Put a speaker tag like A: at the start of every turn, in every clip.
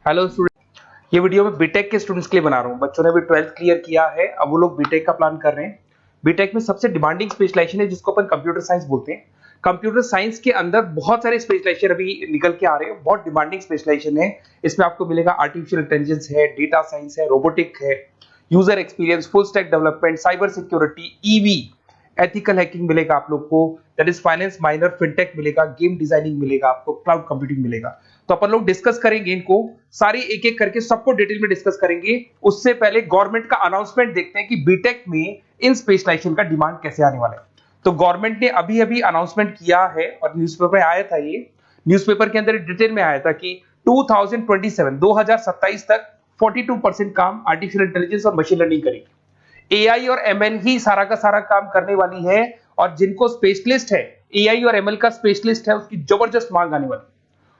A: Hello student, ये video मैं BTech के स्टूडेंट्स के लिए बना रहा हूँ। बच्चों ने भी 12th क्लियर किया है, अब वो लोग बीटेक का प्लान कर रहे हैं। बीटेक में सबसे डिमांडिंग स्पेशलाइजेशन है जिसको अपन कंप्यूटर साइंस बोलते हैं। कंप्यूटर साइंस के अंदर बहुत सारे स्पेशलाइजेशन अभी निकल के आ रहे हैं, बहुत डिमांडिंग स्पेशलाइजेशन है। इसमें आपको मिलेगा आर्टिफिशियल इंटेलिजेंस है, डेटा साइंस है, रोबोटिक है, user experience, full stack development, cyber security, EV, ethical hacking मिलेगा आप लोग को, that is finance minor, fintech मिलेगा, गेम डिजाइनिंग मिलेगा आपको, क्लाउड कंप्यूटिंग मिलेगा। तो अपन लोग डिस्कस करेंगे इनको सारी एक एक करके, सबको डिटेल में डिस्कस करेंगे। उससे पहले गवर्नमेंट का अनाउंसमेंट देखते हैं कि बीटेक में इन स्पेशलाइजेशन का डिमांड कैसे आने वाला है। तो गवर्नमेंट ने अभी अभी अनाउंसमेंट किया है और न्यूज़पेपर में आया था, ये न्यूज़पेपर के अंदर डिटेल में आया था कि 2027 तक 42% काम आर्टिफिशियल इंटेलिजेंस और मशीन लर्निंग करेगी। एआई और एमएल ही सारा का सारा काम करने वाली है, और जिनको स्पेशलिस्ट है, एआई और एमएल का स्पेशलिस्ट है, उसकी जबरदस्त मांग आने वाली है।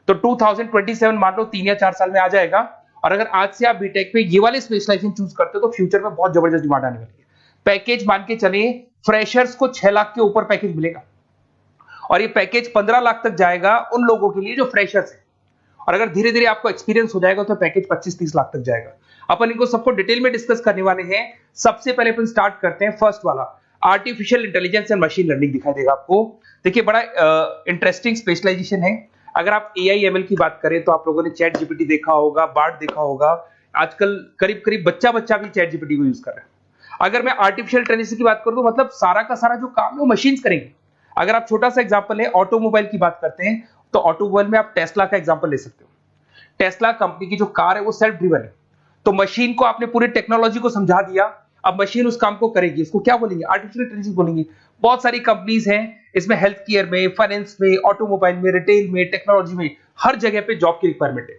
A: तो 2027 मान लो 3 या 4 साल में आ जाएगा। और अगर आज से आप बीटेक में ये वाले स्पेशलाइजेशन चूज करते हो तो फ्यूचर में बहुत जबरदस्त डिमांड आने वाली है। पैकेज मान के चले, फ्रेशर्स को 6 लाख के ऊपर पैकेज मिलेगा, और ये पैकेज 15 लाख तक जाएगा उन लोगों के लिए जो फ्रेशर्स है। और अगर धीरे धीरे आपको एक्सपीरियंस हो जाएगा तो पैकेज 25-30 लाख तक जाएगा। अपन इनको सबको डिटेल में डिस्कस करने वाले हैं। सबसे पहले अपन स्टार्ट करते हैं फर्स्ट वाला, artificial intelligence and machine learning दिखाई देगा आपको। देखिए बड़ा इंटरेस्टिंग स्पेशलाइजेशन है। अगर आप एआई एमएल की बात करें तो आप लोगों ने चैट जीपीटी देखा होगा, बार्ड देखा होगा। आजकल करीब करीब बच्चा भी चैट जीपीटी को यूज कर रहा है। अगर मैं आर्टिफिशियल इंटेलिजेंस की बात करूं तो मतलब सारा का सारा जो काम है वो मशीन्स करेंगे। अगर आप छोटा सा एग्जांपल है, ऑटोमोबाइल की बात करते हैं तो ऑटोमोबाइल में आप टेस्ला का एग्जांपल ले सकते हो। टेस्ला कंपनी की जो कार है वो सेल्फ ड्रिवन है। तो मशीन को आपने पूरी टेक्नोलॉजी को समझा दिया, अब मशीन उस काम को करेगी। इसको क्या बोलेंगे? आर्टिफिशियल इंटेलिजेंस बोलेंगे। बहुत सारी कंपनीज हैं इसमें, हेल्थ केयर में, फाइनेंस में, ऑटोमोबाइल में, रिटेल में, टेक्नोलॉजी में, हर जगह पे जॉब की रिक्वायरमेंट है।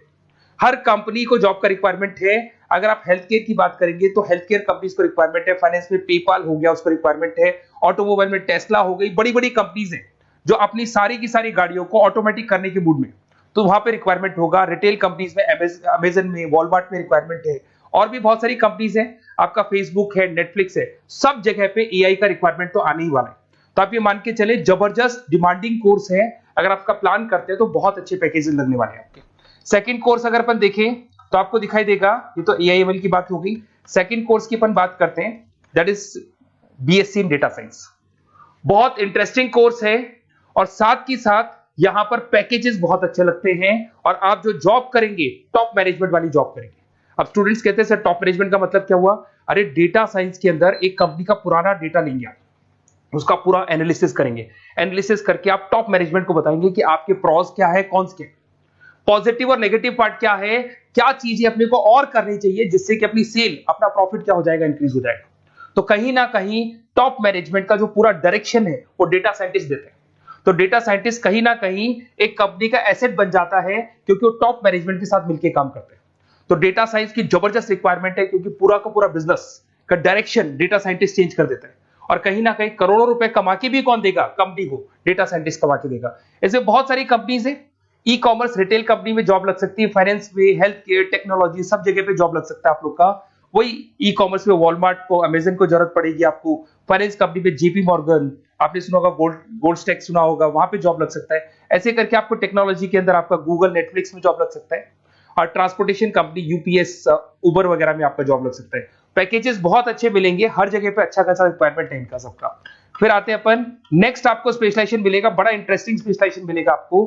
A: हर कंपनी को जॉब का रिक्वायरमेंट है। अगर आप हेल्थ केयर की बात करेंगे तो हेल्थ केयर कंपनीज को रिक्वायरमेंट है, फाइनेंस में पेपाल हो गया उसको रिक्वायरमेंट है, ऑटोमोबाइल में टेस्ला हो गई, बड़ी बड़ी कंपनीज हैं जो अपनी सारी की सारी गाड़ियों को ऑटोमेटिक करने के मूड में, तो वहां पे रिक्वायरमेंट होगा। रिटेल कंपनीज में अमेजन में, वॉलमार्ट में रिक्वायरमेंट है, और भी बहुत सारी कंपनीज हैं, आपका फेसबुक है, नेटफ्लिक्स है, सब जगह पे एआई का रिक्वायरमेंट तो आने ही वाला है। तो आप ये मान के चले जबरदस्त डिमांडिंग कोर्स है। अगर आपका प्लान करते हैं तो बहुत अच्छे पैकेजेस लगने वाले हैं आपके। सेकंड कोर्स अगर अपन देखें तो आपको दिखाई देगा, ये तो एआई एमएल की बात हो गई। सेकंड कोर्स की अपन बात करते हैं, that is BSc in data science. बहुत इंटरेस्टिंग कोर्स है, और साथ की साथ यहां पर पैकेजेस बहुत अच्छे लगते हैं, और आप जो जॉब करेंगे टॉप मैनेजमेंट वाली जॉब करेंगे। अब स्टूडेंट्स कहते हैं सर टॉप मैनेजमेंट का मतलब क्या हुआ? अरे डेटा साइंस के अंदर एक कंपनी का पुराना डेटा लेंगे आप, उसका पूरा एनालिसिस करेंगे, एनालिसिस करके आप टॉप मैनेजमेंट को बताएंगे कि आपके प्रॉस क्या है, कॉन्स क्या है, पॉजिटिव और नेगेटिव पार्ट क्या है, क्या चीजें अपने को और करनी चाहिए जिससे कि अपनी सेल, अपना प्रॉफिट क्या हो जाएगा, इंक्रीज हो जाएगा। तो कहीं ना कहीं टॉप मैनेजमेंट का जो पूरा डायरेक्शन है वो डेटा साइंटिस्ट देते हैं। तो डेटा साइंटिस्ट कहीं ना कहीं एक कंपनी का एसेट बन जाता है, क्योंकि वो टॉप मैनेजमेंट के साथ मिलकर काम करते हैं। तो डेटा साइंस की जबरदस्त रिक्वायरमेंट है, क्योंकि पूरा का पूरा बिजनेस का डायरेक्शन डेटा साइंटिस्ट चेंज कर देता है। और कहीं ना कहीं करोड़ों रुपए कमा के भी कौन देगा? कंपनी को डेटा साइंटिस्ट कमा के देगा। ऐसे बहुत सारी कंपनीज है, ई कॉमर्स, रिटेल कंपनी में जॉब लग सकती है, फाइनेंस में, हेल्थ केयर, टेक्नोलॉजी, सब जगह पे जॉब लग सकता है आप लोग का। वही ई कॉमर्स में वॉलमार्ट को, अमेजन को जरूरत पड़ेगी आपको। फाइनेंस कंपनी में जेपी मॉर्गन, आपने सुना होगा, गोल्ड स्टैक सुना होगा, वहां पे जॉब लग सकता है। ऐसे करके आपको टेक्नोलॉजी के अंदर आपका गूगल, नेटफ्लिक्स में जॉब लग सकता है। और ट्रांसपोर्टेशन कंपनी, यूपीएस, उबर वगैरह में आपका जॉब लग सकता है। पैकेजेस बहुत अच्छे मिलेंगे, हर जगह पे अच्छा खासा रिक्वायरमेंट है इनका सबका। फिर आते हैं अपन नेक्स्ट, आपको स्पेशलाइजेशन मिलेगा, बड़ा इंटरेस्टिंग स्पेशलाइजेशन मिलेगा आपको,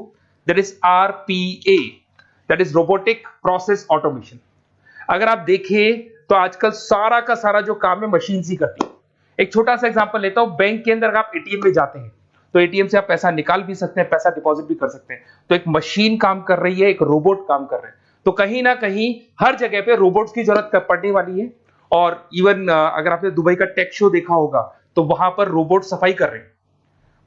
A: that is RPA, that is robotic process automation. अगर आप देखें तो आजकल सारा का सारा जो काम है मशीन ही करती है। एक छोटा सा एग्जांपल लेता हूं, बैंक के अंदर अगर आप एटीएम में जाते हैं तो एटीएम से आप पैसा निकाल भी सकते हैं, पैसा डिपॉजिट भी कर सकते हैं। तो एक मशीन काम कर रही है, एक रोबोट काम कर रहे हैं। तो कहीं ना कहीं हर जगह पे रोबोट्स की जरूरत पड़ने वाली है। और इवन अगर आपने दुबई का टेक शो देखा होगा तो वहां पर रोबोट सफाई कर रहे हैं।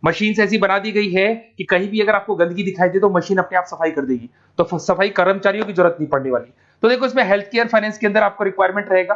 A: मशीन ऐसी बना दी गई है कि कहीं भी अगर आपको गंदगी दिखाई दे तो मशीन अपने आप सफाई कर देगी, तो सफाई कर्मचारियों की जरूरत नहीं पड़ने वाली। तो देखो इसमें हेल्थ केयर, फाइनेंस के अंदर आपको रिक्वायरमेंट रहेगा,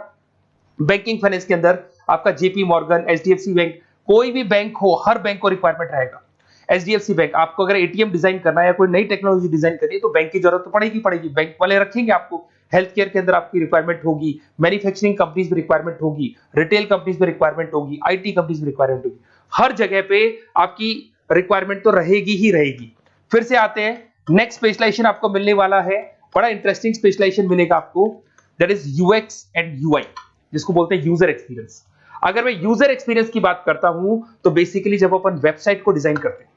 A: बैंकिंग फाइनेंस के अंदर आपका जेपी मॉर्गन, एचडीएफसी बैंक, कोई भी बैंक हो, हर बैंक को रिक्वायरमेंट रहेगा। एचडीएफसी बैंक, आपको अगर एटीएम डिजाइन करना है या कोई नई टेक्नोलॉजी डिजाइन करनी है तो बैंक की जरूरत तो पड़ेगी, बैंक वाले रखेंगे आपको। हेल्थ केयर के अंदर आपकी रिक्वायरमेंट होगी, मैन्युफैक्चरिंग कंपनीज में रिक्वायरमेंट होगी, रिटेल कंपनीज में रिक्वायरमेंट होगी, आईटी कंपनीज में रिक्वायरमेंट होगी। हर जगह पे आपकी रिक्वायरमेंट तो रहेगी ही रहेगी। फिर से आते हैं, नेक्स्ट स्पेशलाइजेशन आपको मिलने वाला है बड़ा इंटरेस्टिंग स्पेशलाइजेशन मिलेगा आपको, that is UX and UI, जिसको बोलते हैं यूजर एक्सपीरियंस। अगर मैं यूजर एक्सपीरियंस की बात करता हूं तो बेसिकली जब अपन वेबसाइट को डिजाइन करते हैं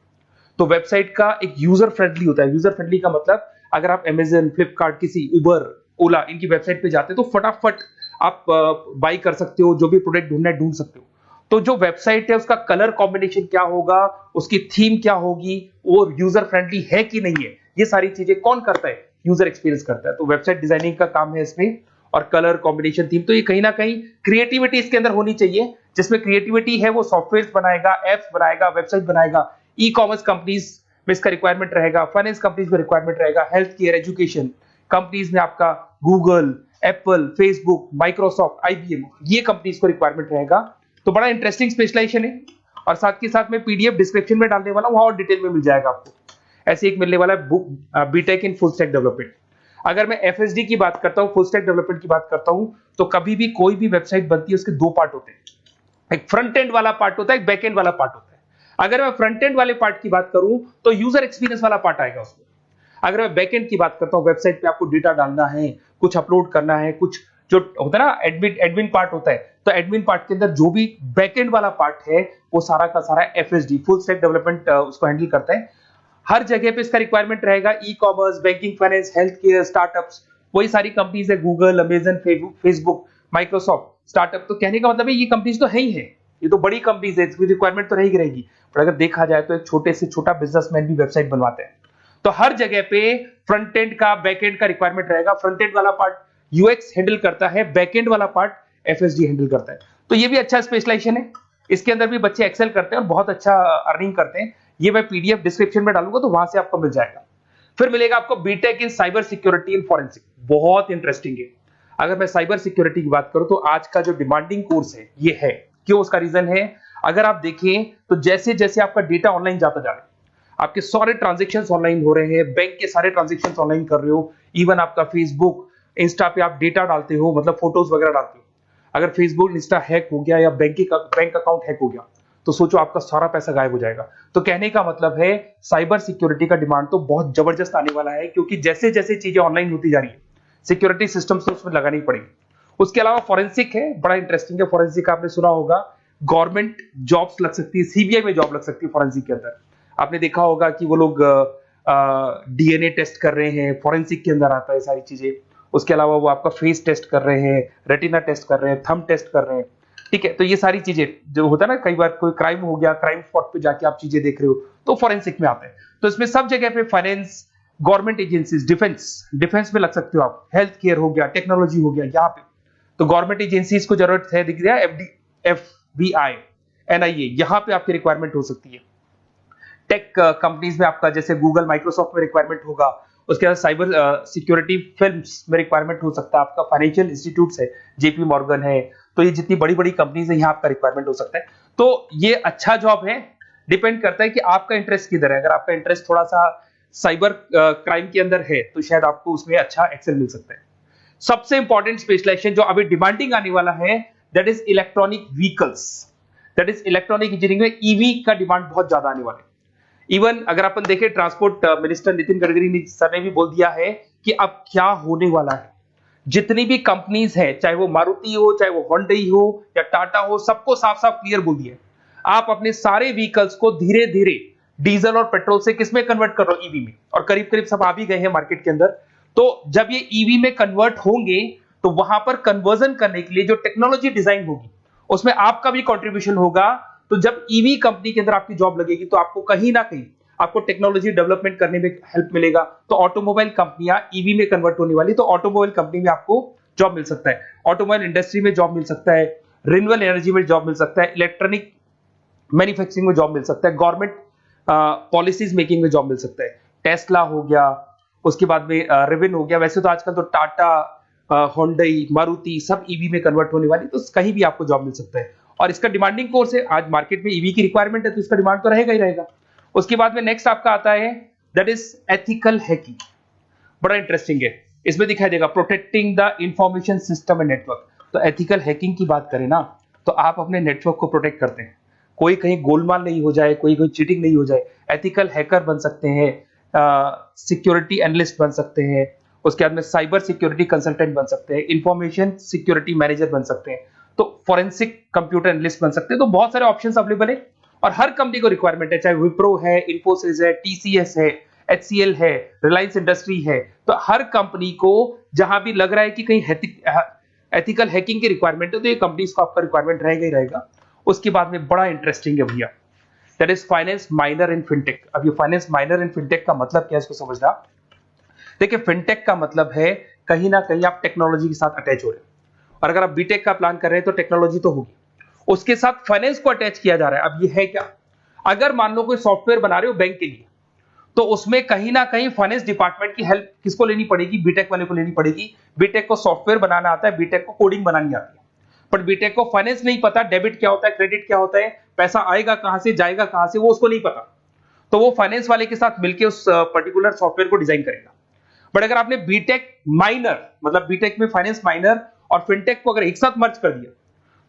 A: तो वेबसाइट का एक यूजर फ्रेंडली होता है। यूजर फ्रेंडली का मतलब अगर आप अमेजन, फ्लिपकार्ट, किसी उबर, ओला इनकी वेबसाइट पे जाते हैं तो फटाफट आप बाई कर सकते हो, जो भी प्रोडक्ट ढूंढना है ढूंढ सकते हो। तो जो वेबसाइट है उसका कलर कॉम्बिनेशन क्या होगा, उसकी थीम क्या होगी, वो यूजर फ्रेंडली है कि नहीं है, ये सारी चीजें कौन करता है, यूजर एक्सपीरियंस करता है। तो वेबसाइट डिजाइनिंग का काम है इसमें, और कलर कॉम्बिनेशन, थीम, तो ये कहीं ना कहीं क्रिएटिविटी इसके अंदर होनी चाहिए। जिसमें क्रिएटिविटी है वो सॉफ्टवेयर बनाएगा, एप्स बनाएगा, वेबसाइट बनाएगा। ई कॉमर्स कंपनीज में इसका रिक्वायरमेंट रहेगा, फाइनेंस कंपनीज में रिक्वायरमेंट रहेगा, हेल्थ केयर, एजुकेशन कंपनीज में आपका Google, Apple, Facebook, Microsoft, IBM, ये कंपनीज को रिक्वायरमेंट रहेगा। तो बड़ा इंटरेस्टिंग स्पेशलाइजेशन है, और साथ के साथ में पीडीएफ डिस्क्रिप्शन में डालने वाला हूं, वहां और डिटेल में मिल जाएगा आपको। ऐसे एक मिलने वाला है book, B Tech in full stack development. अगर मैं एफएसडी की बात करता हूं, फुल स्टैक डेवलपमेंट की बात करता हूं, तो कभी भी कोई भी वेबसाइट बनती है उसके दो पार्ट होते हैं, एक फ्रंट एंड वाला पार्ट होता है, एक बैक एंड वाला पार्ट होता है। अगर मैं फ्रंट एंड वाले पार्ट की बात करूं तो यूजर एक्सपीरियंस वाला पार्ट आएगा उसमें। अगर मैं बैक एंड की बात करता हूं, वेबसाइट पे आपको डेटा डालना है, कुछ अपलोड करना है, कुछ जो होता है ना एडमिन पार्ट होता है, तो एडमिन पार्ट के अंदर जो भी बैक एंड वाला पार्ट है वो सारा का सारा एफएसडी, फुल स्टैक डेवलपमेंट, उसको हैंडल करता है। हर जगह पे इसका रिक्वायरमेंट रहेगा। E commerce, banking, finance, health care, startups, वही सारी कंपनीज है, Google, Amazon, Facebook, Microsoft, startup. तो कहने का मतलब है ये कंपनीज तो है ही है, ये तो बड़ी कंपनीज है, इसकी रिक्वायरमेंट तो रहेगी रहेगी। पर अगर देखा जाए तो एक छोटे से छोटा बिजनेसमैन भी वेबसाइट बनवाते हैं। तो हर जगह पे फ्रंट एंड का, बैक एंड का रिक्वायरमेंट रहेगा। फ्रंट एंड वाला पार्ट यूएक्स हैंडल करता है, बैक एंड वाला पार्ट एफएसडी हैंडल करता है। तो ये भी अच्छा स्पेशलाइजेशन है, इसके अंदर भी बच्चे एक्सेल करते हैं और बहुत अच्छा अर्निंग करते हैं। ये मैं पीडीएफ डिस्क्रिप्शन में डालूंगा तो वहां से आपको मिल जाएगा। फिर मिलेगा आपको B Tech in cyber security and forensic, बहुत इंटरेस्टिंग है। अगर मैं साइबर सिक्योरिटी की बात करूं तो आज का जो डिमांडिंग कोर्स है ये है। क्यों? उसका रीजन है, अगर आप देखें तो जैसे जैसे आपका डेटा ऑनलाइन जाता जा रहा है, आपके सारे ट्रांजेक्शंस ऑनलाइन हो रहे हैं, बैंक के सारे ट्रांजेक्शंस ऑनलाइन कर रहे हो, इवन आपका फेसबुक, इंस्टा पे आप डेटा डालते हो, मतलब फोटोज वगैरह डालते हो। अगर फेसबुक, इंस्टा हैक हो गया या बैंक अकाउंट हैक हो गया तो सोचो आपका सारा पैसा गायब हो जाएगा। तो कहने का मतलब है साइबर सिक्योरिटी का डिमांड तो बहुत जबरदस्त आने वाला है, क्योंकि जैसे जैसे चीजें ऑनलाइन होती जा रही है सिक्योरिटी सिस्टम्स तो उसमें लगानी पड़ेगी। उसके अलावा फॉरेंसिक है, बड़ा इंटरेस्टिंग है। फॉरेंसिक आपने सुना होगा, गवर्नमेंट जॉब्स लग सकती है, सीबीआई में जॉब लग सकती है फॉरेंसिक के अंदर। आपने देखा होगा कि वो लोग डीएनए टेस्ट कर रहे हैं, फॉरेंसिक के अंदर आता है सारी चीजें। उसके अलावा वो आपका फेस टेस्ट कर रहे हैं, रेटिना टेस्ट कर रहे हैं, थंब टेस्ट कर रहे हैं, ठीक है। तो ये सारी चीजें जो होता है ना, कई बार कोई क्राइम हो गया, क्राइम स्पॉट पे जाके आप चीजें देख रहे हो तो फॉरेंसिक में आते हैं। तो इसमें सब जगह पे फाइनेंस, गवर्नमेंट एजेंसीज, डिफेंस में लग सकते हो आप, हेल्थ केयर हो गया, टेक्नोलॉजी हो गया, यहाँ पे तो गवर्नमेंट एजेंसीज को जरूरत है, दिख रहा है, एफबीआई, एनआईए, यहाँ पे आपकी रिक्वायरमेंट हो सकती है। टेक कंपनीज में आपका जैसे गूगल, माइक्रोसॉफ्ट में रिक्वायरमेंट होगा। उसके बाद साइबर सिक्योरिटी फिल्म्स में रिक्वायरमेंट हो सकता है आपका, फाइनेंशियल इंस्टीट्यूट्स है, जेपी मॉर्गन है, तो ये जितनी बड़ी बड़ी कंपनीज है यहाँ आपका रिक्वायरमेंट हो सकता है। तो ये अच्छा जॉब है, डिपेंड करता है कि आपका इंटरेस्ट किधर है। अगर आपका इंटरेस्ट थोड़ा सा साइबर क्राइम के अंदर है तो शायद आपको उसमें अच्छा एक्सेल मिल सकता है। सबसे इंपॉर्टेंट स्पेशलाइजेशन जो अभी डिमांडिंग आने वाला है, that is electronic vehicles, that is electronic engineering में ईवी का डिमांड बहुत ज्यादा आने वाला है। इवन अगर अपन देखें, transport minister Nitin Gadkari sir ने भी बोल दिया है कि अब क्या होने वाला है, जितनी भी कंपनीज है, चाहे वो मारुति हो, चाहे वो होंडई हो या टाटा हो, सबको साफ साफ क्लियर बोल दिया, आप अपने सारे व्हीकल्स को धीरे धीरे डीजल और पेट्रोल से किसमें कन्वर्ट कर रहे हो, ईवी में। और करीब करीब सब आ भी गए हैं मार्केट के अंदर। तो जब ये ईवी में कन्वर्ट होंगे तो वहां पर कन्वर्जन करने के लिए जो टेक्नोलॉजी डिजाइन होगी उसमें आपका भी कंट्रीब्यूशन होगा। तो जब ईवी कंपनी के अंदर आपकी जॉब लगेगी तो आपको कहीं ना कहीं आपको टेक्नोलॉजी डेवलपमेंट करने में हेल्प मिलेगा। तो ऑटोमोबाइल कंपनियां ईवी में कन्वर्ट होने वाली, तो ऑटोमोबाइल कंपनी में आपको जॉब मिल सकता है, ऑटोमोबाइल इंडस्ट्री में जॉब मिल सकता है, रिन्यूएबल एनर्जी में जॉब मिल सकता है, इलेक्ट्रॉनिक मैन्युफैक्चरिंग में जॉब मिल सकता है, गवर्नमेंट पॉलिसीज मेकिंग में जॉब मिल सकता है, टेस्ला हो गया, उसके बाद में रिविन हो गया। वैसे तो आजकल तो टाटा, होंडई, मारुति सब ईवी में कन्वर्ट होने वाली, तो कहीं भी आपको जॉब मिल सकता है। और इसका डिमांडिंग कोर्स है, आज मार्केट में ईवी की रिक्वायरमेंट है तो इसका डिमांड तो रहेगा ही रहेगा। उसके बाद में नेक्स्ट आपका आता है, दैट इज एथिकल हैकिंग, बड़ा इंटरेस्टिंग है। इसमें दिखाई देगा protecting the information system and network. तो एथिकल हैकिंग की बात करें ना, तो आप अपने नेटवर्क को प्रोटेक्ट करते हैं, कोई कहीं गोलमाल नहीं हो जाए, कोई चीटिंग नहीं हो जाए। एथिकल हैकर बन सकते हैं, सिक्योरिटी एनालिस्ट बन सकते हैं, उसके बाद में साइबर सिक्योरिटी कंसल्टेंट बन सकते हैं, इंफॉर्मेशन सिक्योरिटी मैनेजर बन सकते हैं, तो फॉरेंसिक कंप्यूटर एनालिस्ट बन सकते हैं। तो बहुत सारे ऑप्शंस अवेलेबल है और हर कंपनी को रिक्वायरमेंट है, चाहे विप्रो है, इन्फोसिस है, टीसीएस है, एचसीएल है, रिलायंस इंडस्ट्री है। तो हर कंपनी को जहां भी लग रहा है कि कहीं एथिकल हैकिंग की रिक्वायरमेंट है तो ये कंपनीज को आपका रिक्वायरमेंट रहेगा ही रहेगा। उसके बाद में बड़ा इंटरेस्टिंग है भैया, that is finance minor in fintech. अब ये फाइनेंस माइनर इन फिनटेक का मतलब क्या है इसको समझना। देखिए फिनटेक का मतलब है कहीं ना कहीं आप टेक्नोलॉजी के साथ अटैच हो रहे हैं, और अगर आप बीटेक का प्लान कर रहे हैं तो टेक्नोलॉजी तो होगी, उसके साथ फाइनेंस को अटैच किया जा रहा है। अब ये है क्या, अगर मान लो कोई सॉफ्टवेयर बना रहे हो बैंक के लिए, तो उसमें कहीं ना कहीं फाइनेंस डिपार्टमेंट की हेल्प किसको लेनी पड़ेगी, बीटेक वाले को लेनी पड़ेगी। बीटेक को सॉफ्टवेयर बनाना आता है, बीटेक को कोडिंग बनानी आती है, पर बीटेक को फाइनेंस नहीं पता, डेबिट क्या होता है, क्रेडिट क्या होता है, पैसा आएगा कहां से जाएगा कहां से, वो उसको नहीं पता। तो वो फाइनेंस वाले के साथ मिलकर उस पर्टिकुलर सॉफ्टवेयर को डिजाइन करेगा। बट अगर आपने बीटेक माइनर, मतलब बीटेक में फाइनेंस माइनर और फिनटेक को अगर एक साथ मर्ज कर दिया,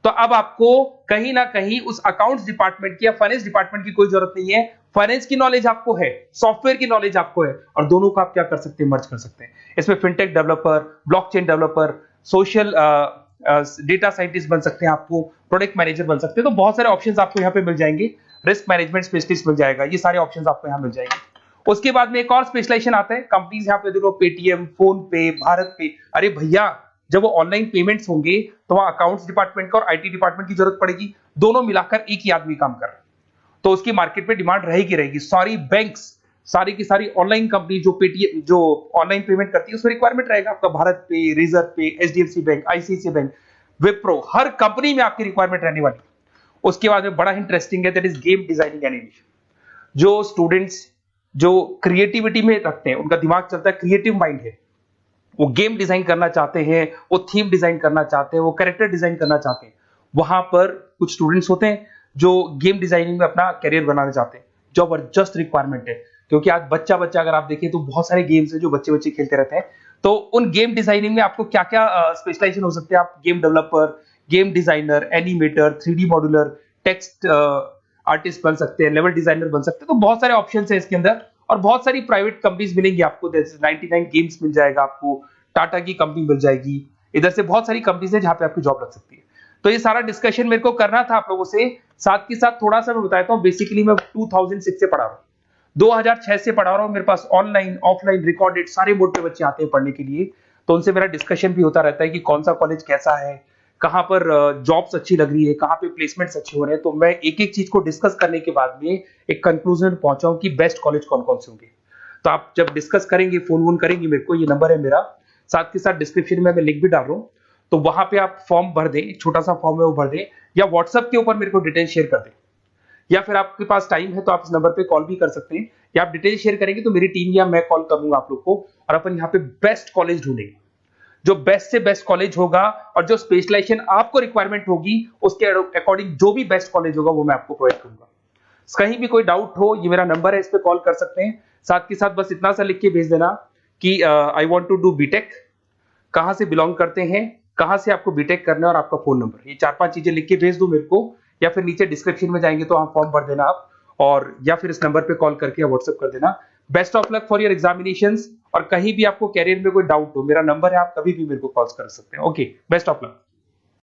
A: तो अब आपको कहीं ना कहीं उस अकाउंट्स डिपार्टमेंट की या फाइनेंस डिपार्टमेंट की कोई जरूरत नहीं है। फाइनेंस की नॉलेज आपको है, सॉफ्टवेयर की नॉलेज आपको है, और दोनों को आप क्या कर सकते हैं, मर्ज कर सकते हैं। इसमें fintech developer, blockchain developer, social data scientist बन सकते हैं, आपको प्रोडक्ट मैनेजर बन सकते हैं। तो बहुत सारे ऑप्शंस आपको यहाँ पे मिल जाएंगे, रिस्क मैनेजमेंट स्पेशलिस्ट मिल जाएगा, ये सारे ऑप्शंस आपको यहाँ मिल जाएंगे। उसके बाद में एक और स्पेशलाइजेशन आता है, कंपनीज यहाँ पे देखो पेटीएम, फोन पे, भारत पे। अरे भैया जब वो ऑनलाइन पेमेंट्स होंगे तो वहां अकाउंट्स डिपार्टमेंट का और आईटी डिपार्टमेंट की जरूरत पड़ेगी, दोनों मिलाकर एक ही आदमी काम कर रहा है, तो उसकी मार्केट में डिमांड रहेगी रहेगी। सारी बैंक्स, सारी की सारी ऑनलाइन कंपनी जो पेटीएम, जो ऑनलाइन पेमेंट करती है, उसमें रिक्वायरमेंट रहेगा आपका Bharat pay, Razorpay, HDFC bank, ICICI bank, Wipro, हर कंपनी में आपकी रिक्वायरमेंट रहने वाली। उसके बाद में बड़ा इंटरेस्टिंग है, that is game designing animation. जो स्टूडेंट्स जो क्रिएटिविटी में रखते हैं, उनका दिमाग चलता है, क्रिएटिव माइंड है, वो गेम डिजाइन करना चाहते हैं, वो थीम डिजाइन करना चाहते हैं, वो कैरेक्टर डिजाइन करना चाहते हैं, वहां पर कुछ स्टूडेंट्स होते हैं जो गेम डिजाइनिंग में अपना करियर बनाना चाहते हैं। जबरदस्त रिक्वायरमेंट है, क्योंकि आज बच्चा बच्चा अगर आप देखें तो बहुत सारे गेम्स हैं जो बच्चे बच्चे खेलते रहते हैं। तो उन गेम डिजाइनिंग में आपको क्या क्या स्पेशलाइजेशन हो सकते हैं, आप game developer, game designer, animator, 3D modular, text artist बन सकते हैं, लेवल डिजाइनर बन सकते हैं। तो बहुत सारे ऑप्शंस हैं इसके अंदर, और बहुत सारी प्राइवेट कंपनीज मिलेंगी आपको, जैसे 99 गेम्स मिल जाएगा आपको, टाटा की कंपनी मिल जाएगी, इधर से बहुत सारी कंपनीज है जहां पे आपकी जॉब लग सकती है। तो ये सारा डिस्कशन मेरे को करना था आप लोगों से, साथ के साथ थोड़ा सा मैं बताता हूँ। बेसिकली मैं 2006 से पढ़ा रहा हूँ, 2006 से पढ़ा रहा हूँ, मेरे पास ऑनलाइन ऑफलाइन रिकॉर्डेड सारे मोड पे बच्चे आते हैं पढ़ने के लिए, तो उनसे मेरा डिस्कशन भी होता रहता है कि कौन सा कॉलेज कैसा है, कहां पर जॉब्स अच्छी लग रही है, कहां पे प्लेसमेंट्स अच्छे हो रहे हैं। तो मैं एक एक चीज को डिस्कस करने के बाद में एक कंक्लूजन पहुंचा हूं कि बेस्ट कॉलेज कौन कौन से होंगे। तो आप जब डिस्कस करेंगे, फोन वोन करेंगे मेरे को, ये नंबर है मेरा, साथ के साथ डिस्क्रिप्शन में मैं लिंक भी डाल रहा हूँ, तो वहां पे आप फॉर्म भर दें, एक छोटा सा फॉर्म है वो भर दें, या व्हाट्सएप के ऊपर मेरे को डिटेल शेयर कर दें, या फिर आपके पास टाइम है तो आप इस नंबर पे कॉल भी कर सकते हैं, या आप डिटेल शेयर करेंगे तो मेरी टीम या मैं कॉल करूंगा आप लोग को, और अपन यहाँ पे बेस्ट कॉलेज ढूंढेंगे, जो बेस्ट से बेस्ट कॉलेज होगा और जो स्पेशलाइजेशन आपको रिक्वायरमेंट होगी उसके अकॉर्डिंग जो भी बेस्ट कॉलेज होगा वो मैं आपको प्रोवाइड करूंगा। कहीं भी कोई डाउट हो, ये मेरा नंबर है, इस पे कॉल कर सकते हैं। साथ के साथ बस इतना सा लिख के भेज देना कि I want to do B Tech, कहां से बिलोंग करते हैं, कहां से आपको बीटेक करना है, और आपका फोन नंबर, ये 4-5 चीजें लिख के भेज दो मेरे को, या फिर नीचे डिस्क्रिप्शन में जाएंगे तो आप फॉर्म भर देना आप, और या फिर इस नंबर पे कॉल करके या व्हाट्सएप कर देना। Best of luck for your examinations, और कहीं भी आपको कैरियर में कोई डाउट हो, मेरा नंबर है, आप कभी भी मेरे को कॉल कर सकते हैं। Okay, best of luck.